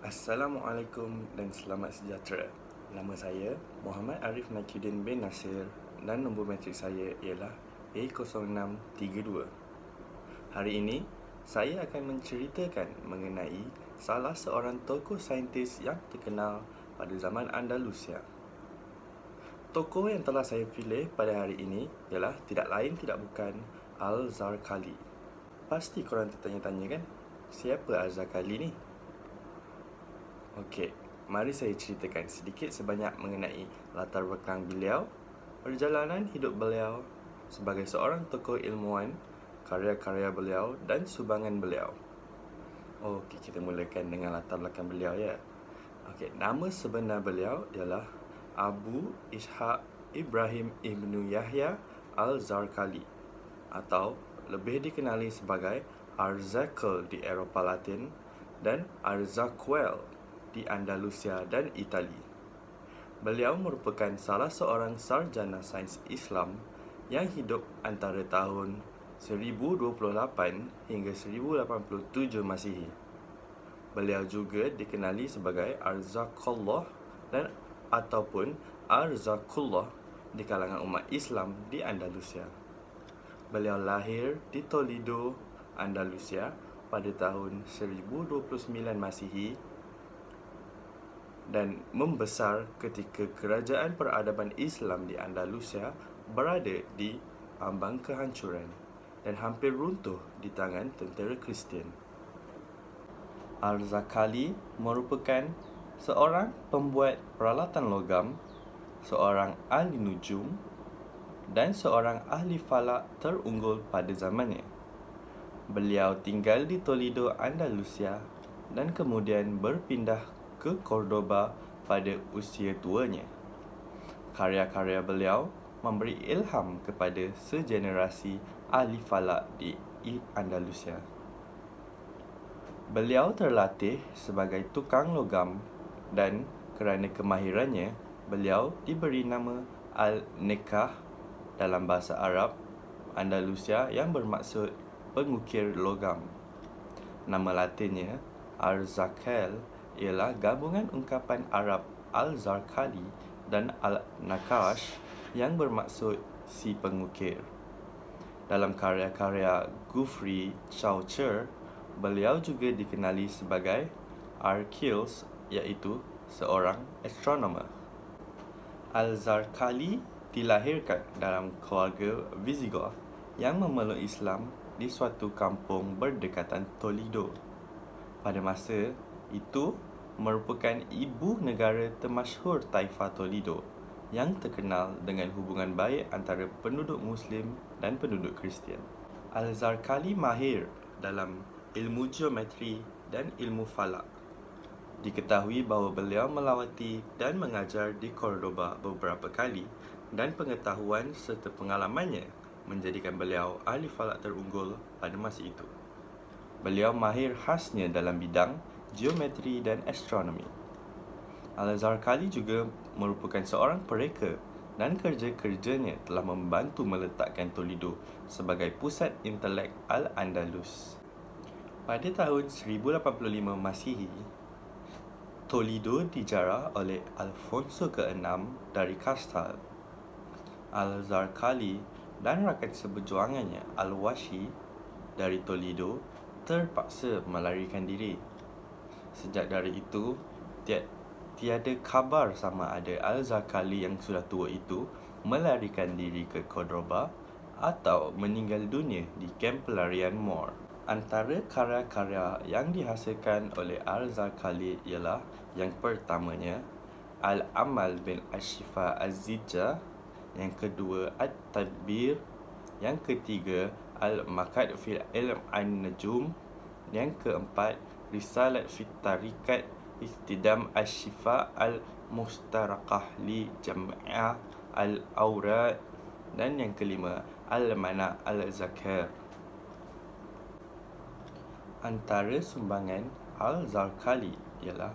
Assalamualaikum dan selamat sejahtera. Nama saya Muhammad Arif Nakiuddin bin Nasir dan nombor matrik saya ialah A0632. Hari ini, saya akan menceritakan mengenai salah seorang tokoh saintis yang terkenal pada zaman Andalusia. Tokoh yang telah saya pilih pada hari ini ialah tidak lain tidak bukan Al-Zarqali. Pasti korang tertanya-tanya kan, siapa Al-Zarqali ni? Okey, mari saya ceritakan sedikit sebanyak mengenai latar belakang beliau, perjalanan hidup beliau sebagai seorang tokoh ilmuwan, karya-karya beliau dan sumbangan beliau. Okey, kita mulakan dengan latar belakang beliau ya. Okey, nama sebenar beliau ialah Abu Ishaq Ibrahim Ibnu Yahya Al-Zarqali atau lebih dikenali sebagai Arzakal di Eropah Latin dan Arzaqal di Andalusia dan Itali. Beliau merupakan salah seorang sarjana sains Islam yang hidup antara tahun 1028 hingga 1087 Masihi. Beliau juga dikenali sebagai Arzaqullah dan ataupun Arzaqullah di kalangan umat Islam di Andalusia. Beliau lahir di Toledo, Andalusia pada tahun 1029 Masihi dan membesar ketika kerajaan peradaban Islam di Andalusia berada di ambang kehancuran dan hampir runtuh di tangan tentera Kristian. Al-Zarqali merupakan seorang pembuat peralatan logam, seorang ahli nujum dan seorang ahli falak terunggul pada zamannya. Beliau tinggal di Toledo, Andalusia dan kemudian berpindah ke Cordoba pada usia tuanya. Karya-karya beliau memberi ilham kepada segenerasi ahli falak di Andalusia. Beliau terlatih sebagai tukang logam dan kerana kemahirannya, beliau diberi nama Al-Nikah dalam bahasa Arab Andalusia yang bermaksud pengukir logam. Nama latinnya Arzaqal ialah gabungan ungkapan Arab Al-Zarqali dan Al-Naqash yang bermaksud si pengukir. Dalam karya-karya Geoffrey Chaucer, beliau juga dikenali sebagai Archiles, iaitu seorang astronomer. Al-Zarqali dilahirkan dalam keluarga Visigoth yang memeluk Islam di suatu kampung berdekatan Toledo. Pada masa itu merupakan ibu negara termasyhur Taifah Toledo yang terkenal dengan hubungan baik antara penduduk Muslim dan penduduk Kristian. Al-Zarqali mahir dalam ilmu geometri dan ilmu falak. Diketahui bahawa beliau melawati dan mengajar di Cordoba beberapa kali dan pengetahuan serta pengalamannya menjadikan beliau ahli falak terunggul pada masa itu. Beliau mahir khasnya dalam bidang geometri dan astronomi. Al-Zarqali juga merupakan seorang pereka dan kerja-kerjanya telah membantu meletakkan Toledo sebagai pusat intelek Al-Andalus. Pada tahun 1085 Masihi, Toledo dijarah oleh Alfonso ke-6 dari Castile. Al-Zarqali dan rakan seberjuangannya Al-Washi dari Toledo terpaksa melarikan diri. Sejak dari itu, tiada kabar sama ada Al-Zarqali yang sudah tua itu melarikan diri ke Cordoba atau meninggal dunia di kamp pelarian Moor. Antara karya-karya yang dihasilkan oleh Al-Zarqali ialah yang pertamanya Al-Amal bil Ashifa Az-Zijjah, yang kedua At-Tadbir, yang ketiga Al-Maqad fil Ilm An-Najum, yang keempat Risalat fit Tariqat Istidam Ashifa Al-Mustaraqah li Jam'ah Al-Awrad, dan yang kelima Al-Mana Al-Zakar. Antara sumbangan Al-Zarqali ialah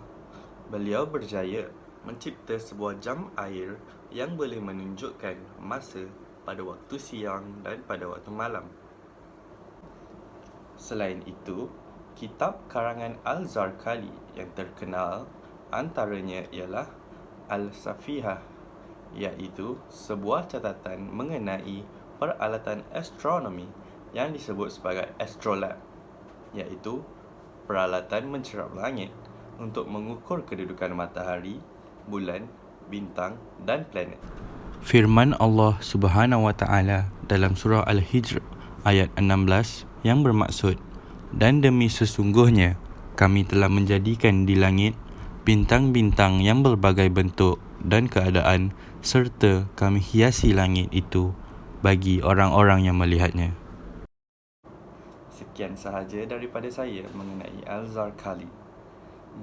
beliau berjaya mencipta sebuah jam air yang boleh menunjukkan masa pada waktu siang dan pada waktu malam. Selain itu, Kitab karangan Al-Zarkali yang terkenal antaranya ialah Al-Safihah, iaitu sebuah catatan mengenai peralatan astronomi yang disebut sebagai astrolab, iaitu peralatan mencerap langit untuk mengukur kedudukan matahari, bulan, bintang dan planet. Firman Allah Subhanahu wa taala dalam surah Al-Hijr ayat 16 yang bermaksud, dan demi sesungguhnya kami telah menjadikan di langit bintang-bintang yang berbagai bentuk dan keadaan, serta kami hiasi langit itu bagi orang-orang yang melihatnya. Sekian sahaja daripada saya mengenai Al-Zarkali.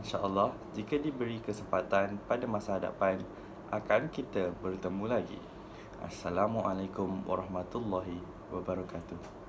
InsyaAllah, jika diberi kesempatan pada masa hadapan, akan kita bertemu lagi. Assalamualaikum warahmatullahi wabarakatuh.